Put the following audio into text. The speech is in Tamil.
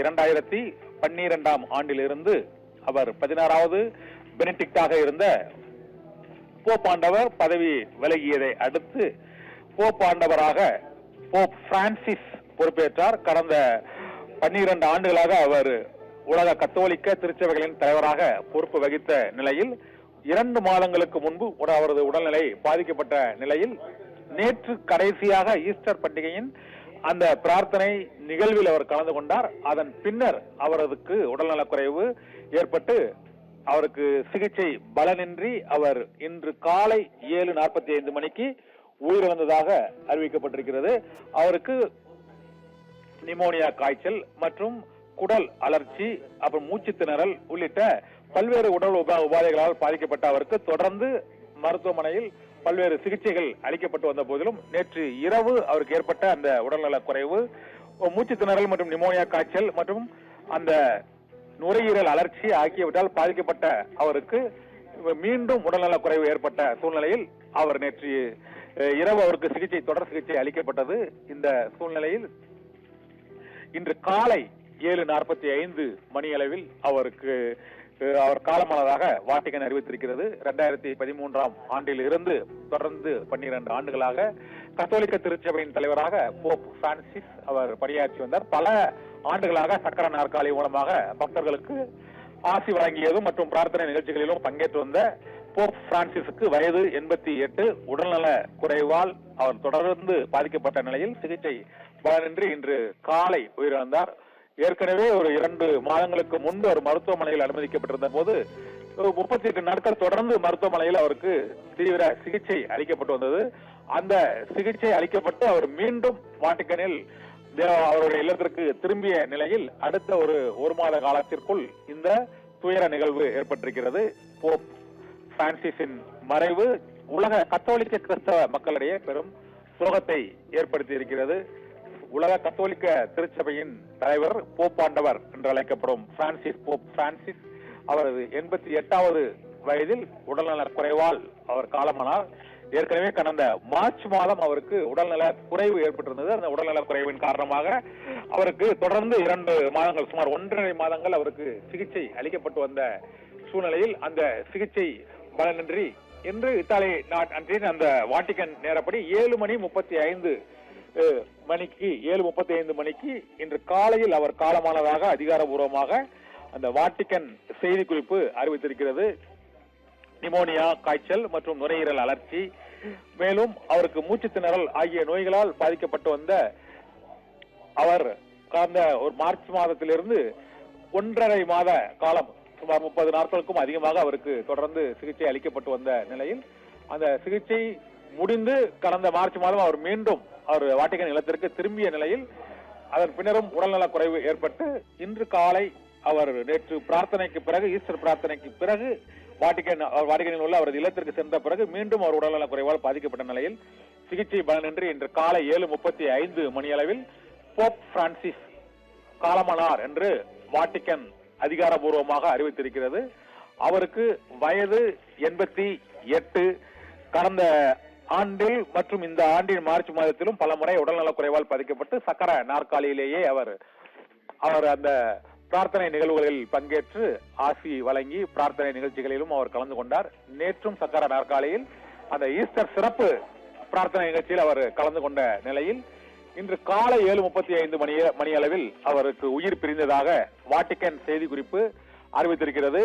2012ஆம் ஆண்டிலிருந்து அவர் 16வது பெனடிக்டாக இருந்த போப் ஆண்டவர் பதவி விலகியதை அடுத்து போப் ஆண்டவராக போப் பிரான்சிஸ் பொறுப்பேற்றார். கடந்த 12 ஆண்டுகளாக அவர் உலக கத்தோலிக்க திருச்சபைகளின் தலைவராக பொறுப்பு வகித்த நிலையில் 2 மாதங்களுக்கு முன்பு அவரது உடல்நிலை பாதிக்கப்பட்ட நிலையில் நேற்று கடைசியாக ஈஸ்டர் பண்டிகையின் அந்த பிரார்த்தனை நிகழ்வில் அவர் கலந்து கொண்டார். அதன் பின்னர் அவருக்கு உடல்நலக்குறைவு ஏற்பட்டு அவருக்கு சிகிச்சை பலனின்றி அவர் இன்று காலை 7:45 மணிக்கு உயிரிழந்ததாக அறிவிக்கப்பட்டிருக்கிறது. அவருக்கு நிமோனியா காய்ச்சல் மற்றும் குடல் அலர்ச்சி, அப்புறம் மூச்சு திணறல் உள்ளிட்ட பல்வேறு உடல் உபாதைகளால் பாதிக்கப்பட்ட அவருக்கு தொடர்ந்து மருத்துவமனையில் பல்வேறு சிகிச்சைகள் அளிக்கப்பட்டு வந்த போதிலும் நேற்று இரவு அவருக்கு ஏற்பட்ட அந்த உடல்நலக் குறைவு, மூச்சு திணறல் மற்றும் நிமோனியா காய்ச்சல் மற்றும் அந்த நுரையீரல் அலர்ச்சி ஆகியவற்றால் பாதிக்கப்பட்ட அவருக்கு மீண்டும் உடல்நலக் குறைவு ஏற்பட்ட சூழ்நிலையில் அவர் நேற்று இரவு அவருக்கு தொடர் சிகிச்சை அளிக்கப்பட்டது. இந்த சூழ்நிலையில் இன்று காலை 7:45 மணி அளவில் அவர் காலமானதாக வாட்டிகன் அறிவித்திருக்கிறது. 2013ஆம் ஆண்டில் இருந்து தொடர்ந்து 12 ஆண்டுகளாக கத்தோலிக்க திருச்சபையின் தலைவராக போப் பிரான்சிஸ் அவர் பணியாற்றி வந்தார். பல ஆண்டுகளாக சக்கர நாற்காலி மூலமாக பக்தர்களுக்கு ஆசி வழங்கியதும் மற்றும் பிரார்த்தனை நிகழ்ச்சிகளிலும் பங்கேற்று வந்த போப் பிரான்சிஸுக்கு வயது 88, உடல்நல குறைவால் அவர் தொடர்ந்து பாதிக்கப்பட்ட நிலையில் சிகிச்சை பலனின்றி இன்று காலை உயிரிழந்தார். ஏற்கனவே ஒரு 2 மாதங்களுக்கு முன்பு அவர் மருத்துவமனையில் அனுமதிக்கப்பட்டிருந்த போது 38 நாட்கள் தொடர்ந்து மருத்துவமனையில் அவருக்கு தீவிர சிகிச்சை அளிக்கப்பட்டு வந்தது. அந்த சிகிச்சை அளிக்கப்பட்டு அவர் மீண்டும் வாட்டிகனில் அவருடைய இல்லத்திற்கு திரும்பிய நிலையில் அடுத்த ஒரு மாத காலத்திற்குள் இந்த துயர நிகழ்வு ஏற்பட்டிருக்கிறது. போப் பிரான்சிஸின் மறைவு உலக கத்தோலிக்க கிறிஸ்தவ மக்களிடையே பெரும் சோகத்தை ஏற்படுத்தி இருக்கிறது. உலக கத்தோலிக்க திருச்சபையின் தலைவர் போப்பாண்டவர் என்று அழைக்கப்படும் போப் பிரான்சிஸ் அவரது 88வது வயதில் உடல்நலக் குறைவால் அவர் காலமானார். ஏற்கனவே கடந்த மார்ச் மாதம் அவருக்கு உடல்நல குறைவு ஏற்பட்டிருந்தது. அந்த உடல்நல குறைவின் காரணமாக அவருக்கு தொடர்ந்து 2 மாதங்கள், சுமார் 1.5 மாதங்கள் அவருக்கு சிகிச்சை அளிக்கப்பட்டு வந்த சூழ்நிலையில் அந்த சிகிச்சை பலனின்றி இன்று இத்தாலி நாட்டின் அந்த வாட்டிகன் நேரப்படி 7:35 மணிக்கு இன்று காலையில் அவர் காலமானதாக அதிகாரபூர்வமாக அந்த வாட்டிகன் செய்தி குறிப்பு அறிவித்திருக்கிறது. நிமோனியா காய்ச்சல் மற்றும் நுரையீரல் அலர்ச்சி, மேலும் அவருக்கு மூச்சு திணறல் ஆகிய நோய்களால் பாதிக்கப்பட்டு வந்த அவர் கடந்த ஒரு மார்ச் மாதத்திலிருந்து 1.5 மாத காலம், சுமார் 30 நாட்களுக்கும் அதிகமாக அவருக்கு தொடர்ந்து சிகிச்சை அளிக்கப்பட்டு வந்த நிலையில் அந்த சிகிச்சை முடிந்து கடந்த மார்ச் மாதம் அவர் மீண்டும் வாட்டிகன் இல்லத்திற்கு திரும்பிய நிலையில் அதன் பின்னரும் உடல்நலக் குறைவு ஏற்பட்டு இன்று காலை அவர் நேற்று பிரார்த்தனைக்கு பிறகு, ஈஸ்டர் பிரார்த்தனைக்கு பிறகு வாட்டிகனில் உள்ள அவரது இல்லத்திற்கு சென்ற பிறகு மீண்டும் அவர் உடல்நலக் குறைவால் பாதிக்கப்பட்ட நிலையில் சிகிச்சை பலனின்றி இன்று காலை 7:35 மணி அளவில் போப் பிரான்சிஸ் காலமானார் என்று வாட்டிகன் அதிகாரபூர்வமாக அறிவித்திருக்கிறது. அவருக்கு வயது 88. கடந்த ஆண்டில் மற்றும் இந்த ஆண்டின் மார்ச் மாதத்திலும் பல முறை உடல்நலக் குறைவால் பாதிக்கப்பட்டு சக்கர நாற்காலியிலேயே அவர் அந்த பிரார்த்தனை நிகழ்வுகளில் பங்கேற்று ஆசி வழங்கி பிரார்த்தனை நிகழ்ச்சிகளிலும் அவர் கலந்து கொண்டார். நேற்றும் சக்கர நாற்காலியில் அந்த ஈஸ்டர் சிறப்பு பிரார்த்தனை நிகழ்ச்சியில் அவர் கலந்து கொண்ட நிலையில் இன்று காலை 7:35 மணி அளவில் அவருக்கு உயிர் பிரிந்ததாக வாட்டிகன் செய்தி குறிப்பு அறிவித்திருக்கிறது.